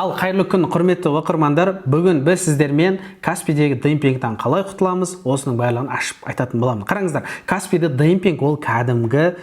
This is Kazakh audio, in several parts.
Ал қайырлы күн, құрметті оқырмандар. Бүгін біз сіздермен Каспийдегі демпингтен қалай құтыламыз, осының барлығын ашып айтатын боламын. Қараңыздар, Каспийде демпинг ол кәдімгі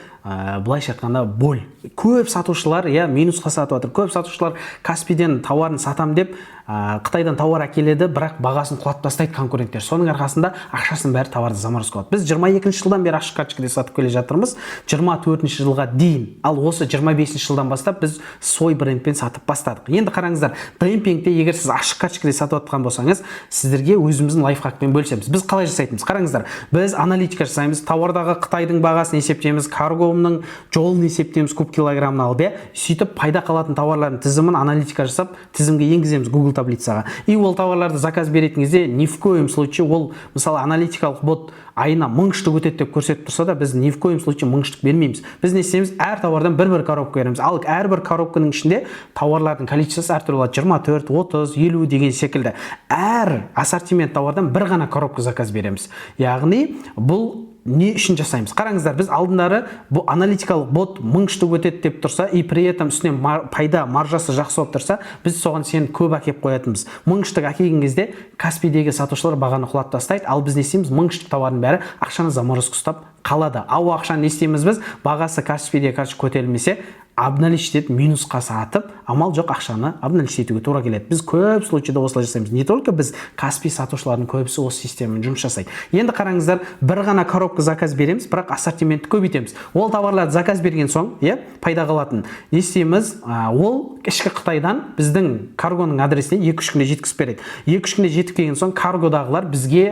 былайша айтқанда боль. Көп сатушылар минусқа сатып жатыр. Көп сатушылар Каспийден тауарын сатам деп Қытайдан тауар әкеледі, бірақ бағасын құлатып тастайды конкуренттер. Соның арқасында ақшасын бәрі товарды заморозка алады. Біз 22 жылдан бері ашық карточкада сатып келе жатырмыз, 24 жылға дейін. Ал осы 25 жылдан бастап біз свой брендпен сатып бастадық. Енді қараңыздар, демпингте егер сіз ашық карточкада сатып жатқан болсаңыз, сіздерге өзіміздің лайфхакпен бөлісеміз. Біз қалай жасайтынбыз? Қараңыздар, біз аналитика жасаймыз, тауардағы Қытайдың бағасын есептейміз, каргоның жолын есептейміз, куб килограммын алып, сөйтіп пайда қалатын тауарлардың тізімін аналитика жасап, тізімге енгіземіз Google таблицаға. И ол тауарларды заказ беретін кезде ни в коем случае ол, мысалы, аналитикалық бот айына 1000 штук өтеді деп көрсетіп тұрса да, біз ни в коем случае 1000 штук бермейміз. Біз не істейміз? Әр тауардан бір коробка береміз. Ал әрбір коробканың ішінде тауарлардың количествосы әртүрлі болады. 24, 30, 50 деген секілді. Әр ассортимент тауардан бір ғана коробка заказ береміз. Яғни бұл не үшін жасаймыз? Қараңыздар, біз алдындары бұл аналитикалық бот 1000 штук өтеді деп тұрса, и при этом үстінен пайда маржасы жақсы болып тұрса, біз соған сен көп әкеп қоятынбыз. 1000 штук әкелген кезде Каспийдегі сатушылар бағаны құлатып тастайды. Ал біз не істейміз? 1000 штук тауардың бәрі ақшаны заморозка ұстап қалады. Ал ақшаны не істейміз біз? Бағасы Каспийде көтерілмесе, обналичить минусқа сатып, амал жоқ, ақшаны обналичить етуге тура келеді. Біз көп случайда осылай жасаймыз. Не только біз, Каспий сатушылардың көбісі осы системамен жұмыс жасайды. Енді қараңыздар, бір ғана коробка заказ береміз, бірақ ассортиментті көбейтеміз. Ол товарларды заказ берген соң, пайда қалатын. Не істейміз? Ол ішкі Қытайдан біздің каргоның адресіне 2-3 күнде жеткізіп береді. 2-3 күнде жетіп келген соң каргодағылар бізге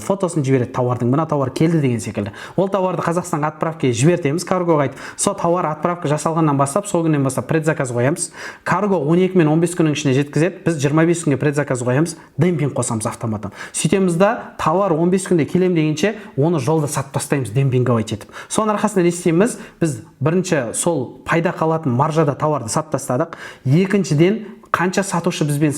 фотосын жібереді, тауардың, мына тауар келді деген секілді. Ол тауарды Қазақстанға отправка жібертеміз, каргоға айтып. Сол тауар отправка жасалғаннан бастап, сол күннен бастап предзаказ қоямыз. Карго 12 мен 15 күннің ішінде жеткізеді. Біз 25 күнге предзаказ қоямыз, демпинг қосамыз автоматтан. Сөйтеміз да, тауар 15 күнде келем дегенше, оны жолда сатып тастаймыз демпинговать етіп. Соның арқасында не істейміз? Біз бірінші сол пайда қалатын маржада тауарды сатып тастадық. Екіншіден, қанша сатушы бізбен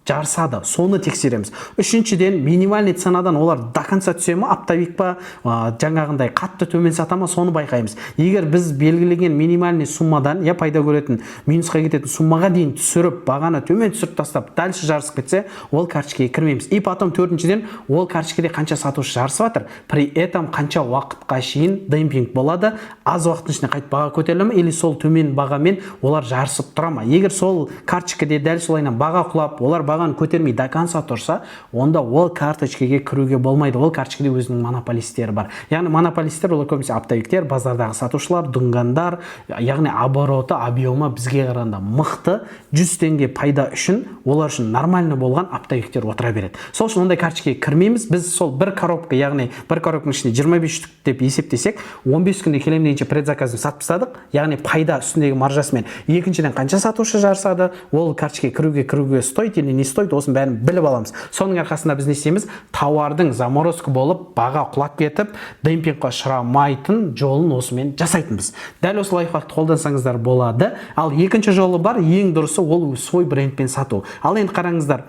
жарысады, соны тексереміз. Үшіншіден, минимальный ценадан олар до конца түсе ме, оптовик па, жаңағындай қатты төмен сата ма, соны байқаймыз. Егер біз белгілеген минимальный суммадан, пайда көретін, минусқа кететін суммаға дейін түсіріп, бағаны төмен түсіріп тастап, дальше жарысып кетсе, ол карточкаға кірмейміз. И потом төртіншіден, ол карточкада қанша сатушы жарысып жатыр, при этом қанша уақытқа шейін демпинг болады, аз уақыттың ішінде қайт баға көтеріле ме, или сол төмен бағамен олар жарысып тұра ма. Егер сол карточкада дәл солайынан баға құлап, олар бағаны көтермей до конца тұрса, онда ол карточкаға кіруге болмайды. Ол карточкада өзінің монополистері бар. Яғни монополистер олар көбінесе оптовиктер, базардағы сатушылар, дүнгандар, яғни обороты, объемы бізге қарағанда мықты, 100 теңге пайда үшін, олар үшін нормальный болған оптовиктер отыра береді. Сол үшін ондай карточкаға кірмейміз. Біз сол бір коробка, яғни бір коробканың ішінде 25 штук деп есептесек, 15 күнде келем дегенше предзаказын сатып тастадық. Яғни пайда үстіндегі маржасымен. Екіншіден қанша сатушы жарысады, ол карточкаға кіруге стоит или не стоит, осын бәрін біліп аламыз. Соның арқасында біз не істейміз? Тауардың заморозка болып, баға құлап кетіп, демпингқа ұшырамайтын жолын осымен жасайтынбыз. Дәл осы лайфхакты қолдансаңыздар болады. Ал екінші жолы бар, ең дұрысы ол свой брендпен сату. Ал енді қараңыздар,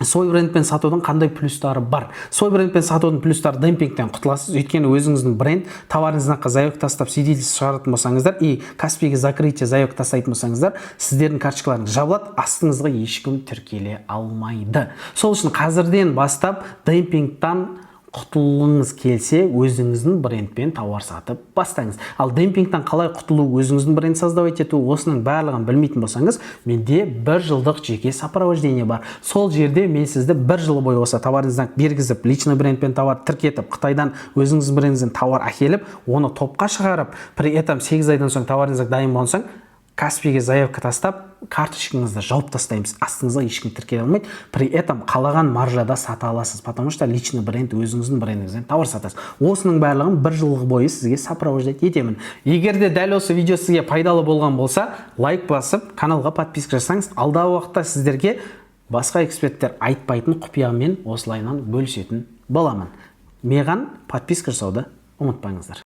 свой брендпен сатудың қандай плюстары бар? Свой брендпен сатудың плюстары: демпингтен құтыласыз, өйткені өзіңіздің бренд товарыңыздан заявка тастап свидетельство шығаратын болсаңыздар и Каспийге закрытие заявка тастайтын болсаңыздар, сіздердің карточкаларыңыз жабылады, астыңызға ешкім тіркеле алмайды. Сол үшін қазірден бастап демпингтан құтылуыңыз келсе, өзіңіздің брендпен тауар сатып бастаңыз. Ал демпингтан қалай құтылу, өзіңіздің бренд создавать ету, осының барлығын білмейтін болсаңыз, менде 1 жылдық жеке сопровождение бар. Сол жерде мен сізді 1 жыл бойы осы товарыңыздан бергізіп, личный брендпен товар тіркетіп, Қытайдан өзіңіздің брендіңізден товар әкеліп, оны топқа шығарып, при этом 8 айдан соң товарыңыз дайын болсаң, Каспийге заявка тастап, карточкаңызды жауып тастаймыз. Астыңызға ешкім тіркеле алмайды. При этом қалаған маржада сата аласыз, потому что личный бренд, өзіңіздің брендіңізден товар сатасыз. Осының барлығын 1 жыл бойы сізге сопровождать етемін. Егер де дәл осы видео сізге пайдалы болған болса, лайк басып, каналға подписка жасаңыз, алдағы уақытта сіздерге басқа эксперттер айтпайтын құпиямен осылайынан бөлісетін боламын. Маған подписка жасауды ұмытпаңыздар.